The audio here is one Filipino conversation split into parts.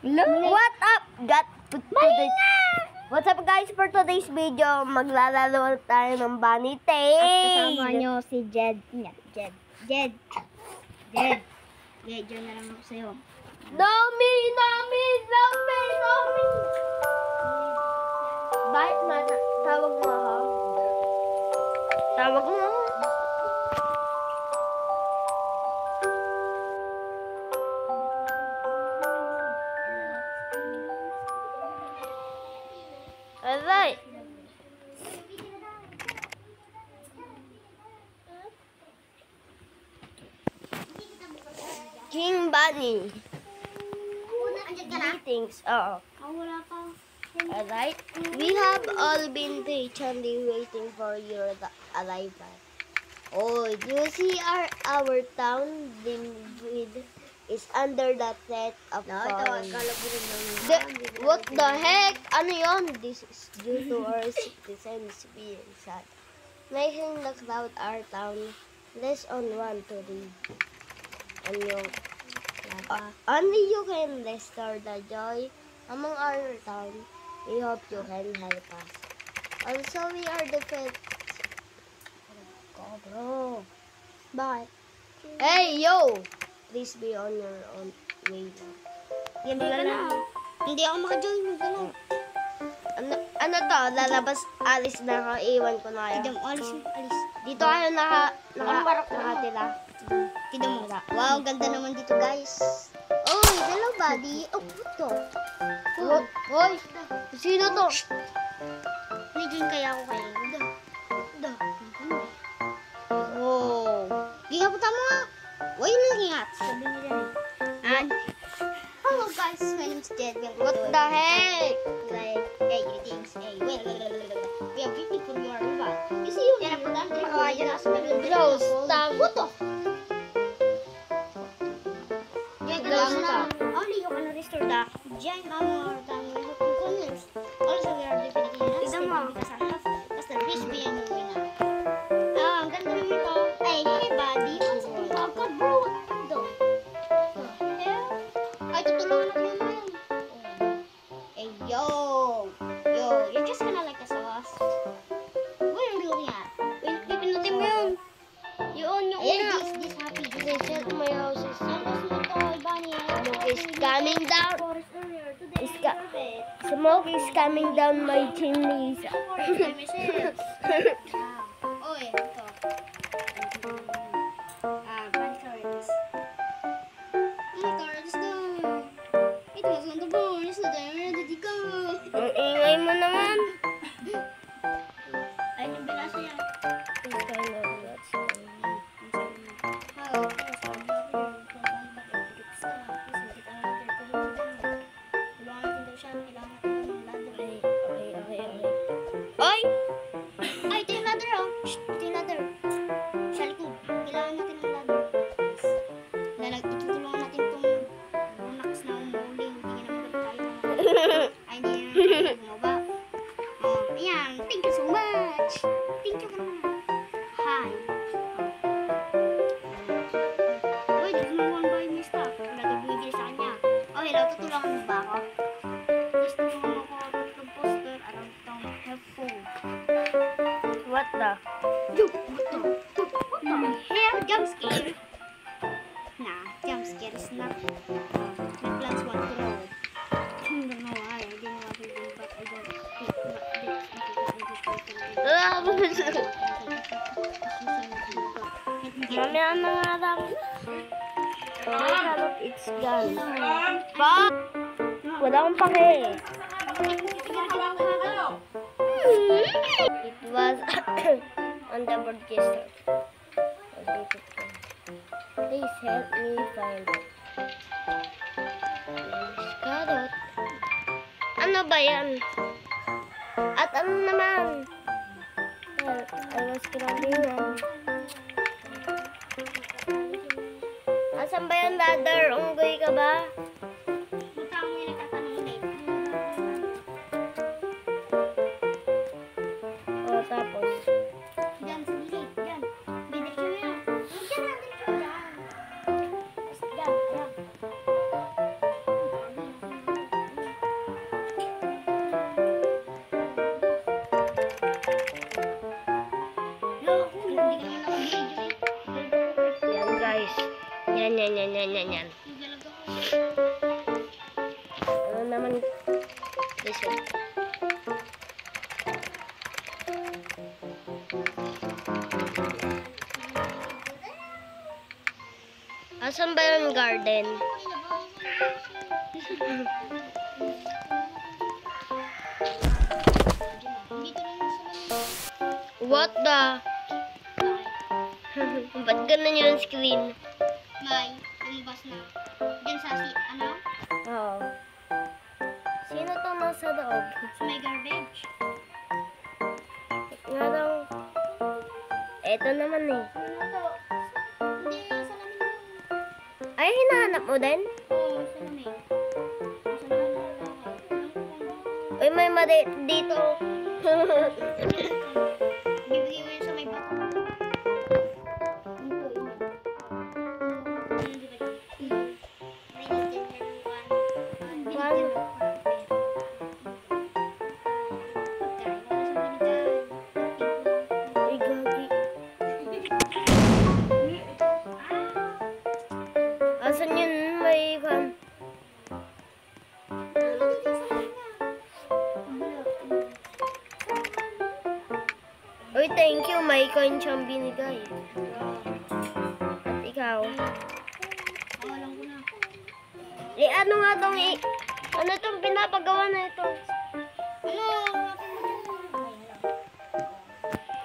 What up? What's up guys? For today's video, maglalaro tayo ng bunny tail. At kasama nyo si Jed. Jed, dyan na lang ako sa'yo. Dami! Bakit na? Tawag mo ako? Tawag mo ako? Alright. King Bunny. Greetings. Oo. Wala pa. Alright. We have all been patiently waiting for your arrival. Oh, do you see our town Dinwood is under the threat of falling. What the heck? Ano yun? This is due to our citizens being sad. Making the crowd our town less on one to read. Only you can restore the joy among our town. We hope you can help us. Also, we are the pets. Bro. Bye. Hey, yo! Please be on your own way. Hindi ka na. Hindi ako makajoin. Ano to? Lalabas, alis na ako. Iwan ko na kayo. Alis. Dito kayo nakatira. Tignan mo. Wow, ganda naman dito guys. Oh, hello buddy. Oh, ito. Hoy, sino to? Naging kaya ako kayo. Oh. Gingaputa mo nga. Huwag yung nagingat. Sabi nila eh. Hello guys, my name is Jed. What the heck? Hey, greetings. Hey, wait. We are waiting for your arrival. You see you. Yan ang pagdaan. Yan ang sabi. Bro, stop. What the? Stop. Only you can restore the giant hammer time we hope you convince. Also, we are defeating an accident because our has the rich being the winner. Ang ganda naman ito. Ay, hey buddy. What's up? Oh God, bro. What the hell? Ay, tutulungan natin yung man. Hey, yo. You're just gonna like the sauce. What are you looking at? Pipinutin mo yun. Yun, yung una. This happy. They said my house is Is coming down. Smoke is coming down my chimneys. Oh, ito. Bunny carrots. My carrots down. It was on the bone. So then where did it go? Ang ingay mo naman. Ay, nabila siya. Oy! Ay, ito yung ladder, oh. Shh, ito yung ladder. Sa likod. Kailangan natin ng ladder. Itutulungan natin itong Lunax na umuli. Hindi nga naman tayo. Ay, hindi nga naman bumaba. Ayan. Thank you so much. Thank you ka naman. Hi. Uy, there's no one buying my stuff. Wala ka bumibili sa kanya. Oh, hello. Tutulungan mo ba ako? Please tulungan mo ako ng poster around itong headphone. What the? Here, jump scare. Nah, jump scare is not. My plans want to roll. I don't know why. I didn't want to do, but I don't think Mamaya na nga lang. Oh, it's gone. Pa! Wala akong pake. It was on the broadcaster. Please help me find it. Carrot. Ano ba yan? At ano naman? Well, I was grabbing one. Asan ba yung ladder? Unggoy ka ba? O, tapos. Diyan, sa gilid. Diyan. Bidrik nyo yan. Diyan natin ito. Diyan. Diyan. Ayan. dessert. Asan ba yung garden? What the? Ba't ganun yung screen? May, lumabas na. Diyan sa ano? Oo. Sino to nasa loob? Sa may garbage. Nga daw. Eto naman eh. Ano to? Hindi, salamin yun. Ay, hinahanap mo din? Oo, salamin. Uy, may mali dito. Bibigay mo yun sa may bato. Ay, gagi. Asan yun? May kan. Uy, thank you. May coin siyang binigay. At ikaw? Eh, ano nga tong ano tong pinapagawa na ito?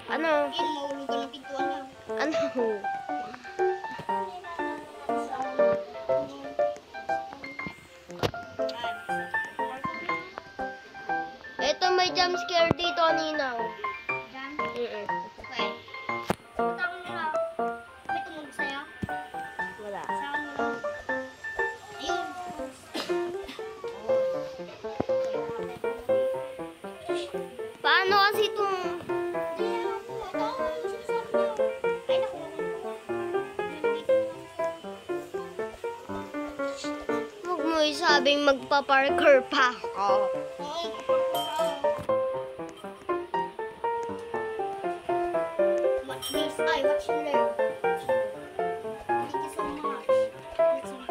Ano? Ano? Ito may jump scare dito kanina. Wala. Paano kasi itong... Huwag mo isabing magpa-parkour pa ako. Watch this. Ay, watch and learn. Thank you so much. Let's get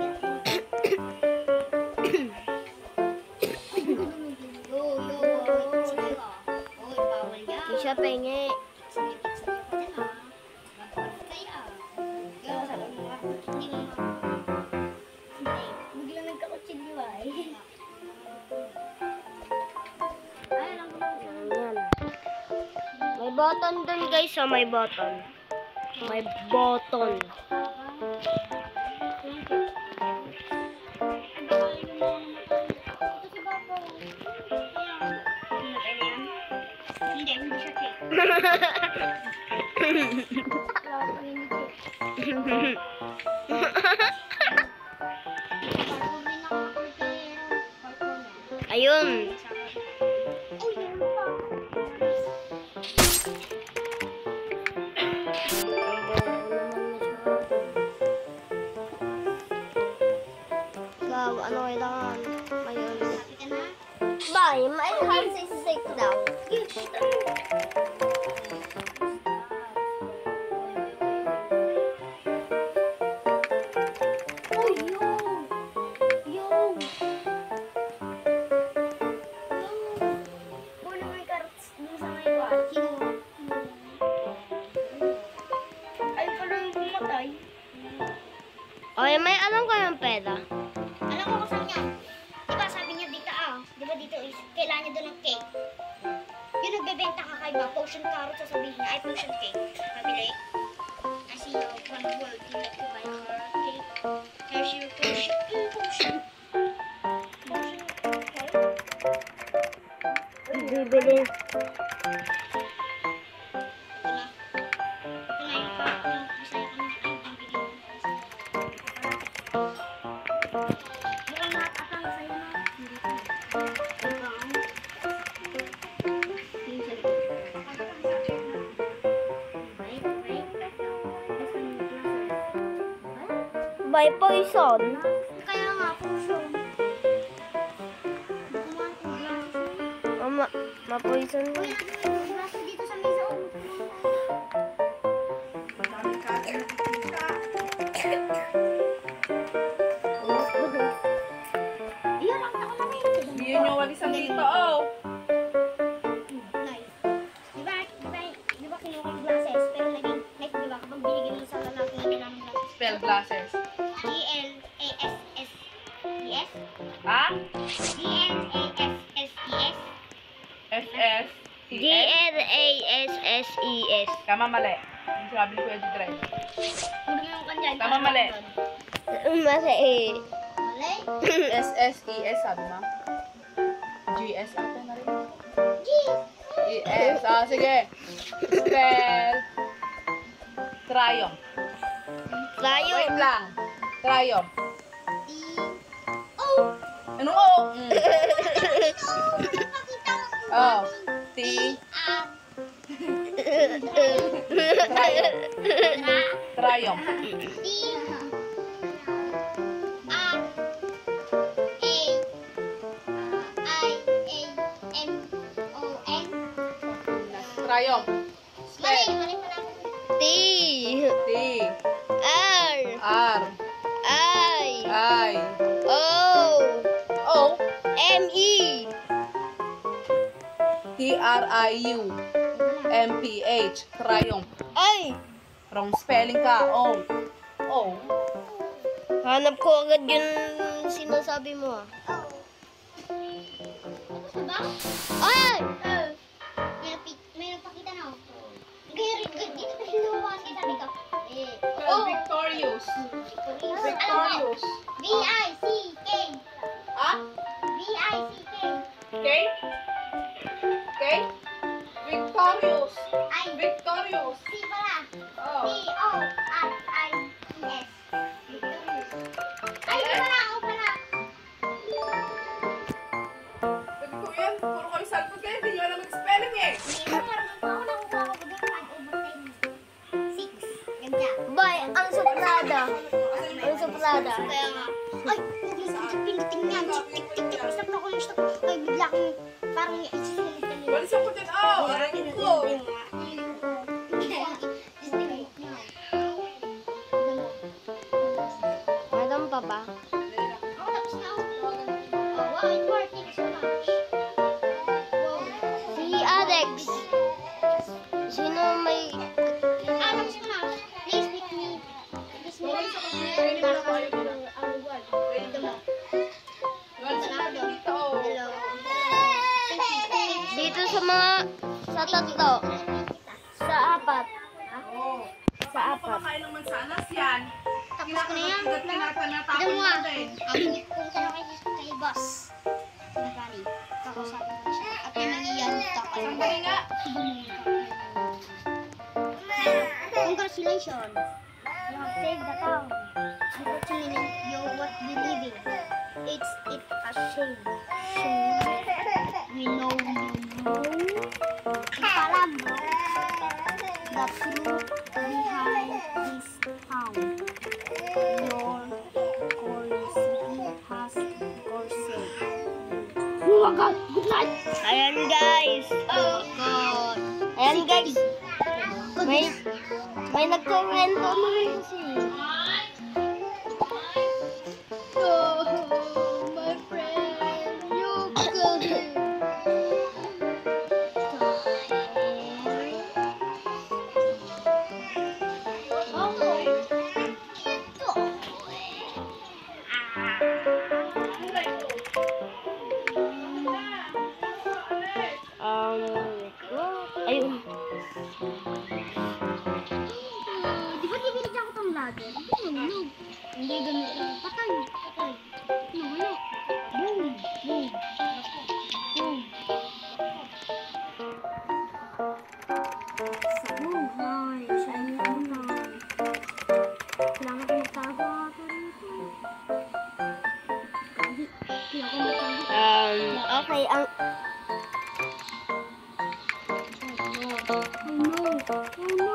Yo, sige ka. Oy, bawal yan. Hindi siya penge. Sige ka din ah. Bawal kaya. Yo, sabi mo nga. Hindi mo Hindi. Bigla nagkakutsilyo ay. Ay, alam ko na. Yan. May button dun guys, so may button. May button. Hindi siya cake. Ayun. Ikaw, ano kailangan? Ayun. Bye, my hands is sick now. Okay, may alam ko yung pera. Alam ko kung saan yan. Diba sabi niya dito diba dito is, kailangan niya doon ng cake. Yung nagbebenta ka kay ba, potion carrot, sasabihin niya, ay potion cake. Pabili. I see you one word, you like to buy carrot cake. Here's your potion. Potion. Potion. Okay. Bibili. Ito na. Ito na yung pa, yung bisaya kami, ay, yung bigay mo. Mukhang lahat ata sa'yo na. By poison. Kaya nga, potion. Kumuha ko glasses. Ma-poison mo. Kuya, yung glasses dito sa mesa. Yun yung walisan dito, oh. glasses? G-L-A-S-S-E-S. Ha? G-L-A-S-S-E-S. S-S-E-S? G-L-A-S-S-E-S. Tama, mali. Yung sabi ni Kuya Jidray. Huwag mo yung kanyan. Tama, mali. Mali. Mali? S-S-E-S, sabi mo? G-S ata na rin. G. E-S. Ah, sige. Spell. Triumph. Tayo. Wait lang. Triumph. T-O. Anong O? Oh. T. R. Triumph. Triumph. T. R. A. I-A-M-O-N. Triumph. Mali, Spell. mali pala. T. T. R. R. I. I. O. O. M-E. T-R-I-U. M-P-H. Triumph. Ay! Wrong spelling ka. O. O. Hanap ko agad yung sinasabi mo ah. Tapos na ba? Ay! May nagpakita na ako. Dito kasi lumabas kita dito. Victorious. Victorious. Victorious. V-I-C-K. Ah? V-I-C-K. K? K? Victorious. I. Victorious. C pala. Oh. V-O-R-I-E-S. Victorious. Ay, ito pala. Ako pala. Sabi ko yan, puro kayo salpot kayo, hindi nyo alam mag-spelling eh. Hindi ko marunong pa ako. Nakuha ko doon 5/10. 6. Ganda. Bay, ang suplada. Ang suplada. Kaya nga. Ay, pindutin nga. Tik-tik-tik. Stop na ako yung stop. Ay, bigla akong parang isisilip ka nila. Balisan ko din, oh! Aray ko! Madam pa ba? Ako tapos na ako. Oh, wow, it worked. Thank you so much. Wow. Si Alex. Sino may... Ah, tapos ko na. Please pick me. Please me. Hello. Dito sa mga... Sa tatlo. Sa apat. Oh. Sa apat. Kumakain ng mansanas yan. Tapos ko na yan. Tinatanatapon Tignan mo ah. natin. Kung saan kay boss. Sinagani. Kakusapin ko siya. At may nangiyan. Sandali nga. Congratulations. You have saved the town. Unfortunately, you what we living. It's a shame. We know Alam mo the truth behind this town. Your curiosity has forsaken. Oh my God! Good night! Ayan guys. Oh God! Ayan guys. May nagkomento naman kasi. Oh, my friend, you could. Ayun. Di ba tibili ako tong ladder? Nahulog. Hindi ganun lang. Patay. Nahulog. Boom. Boom. Boom. Sa buhay. Sa inyong buhay. Kailangan ko magtago ako rito. Hindi ako magtago. Okay, ang... Oh no. Oh no.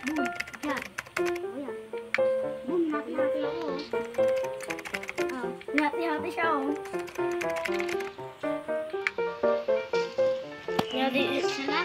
Boom. Yan. Oh, yan. Boom. Hati-hati ako. Hati-hati siya, oh. Yari, Siya na.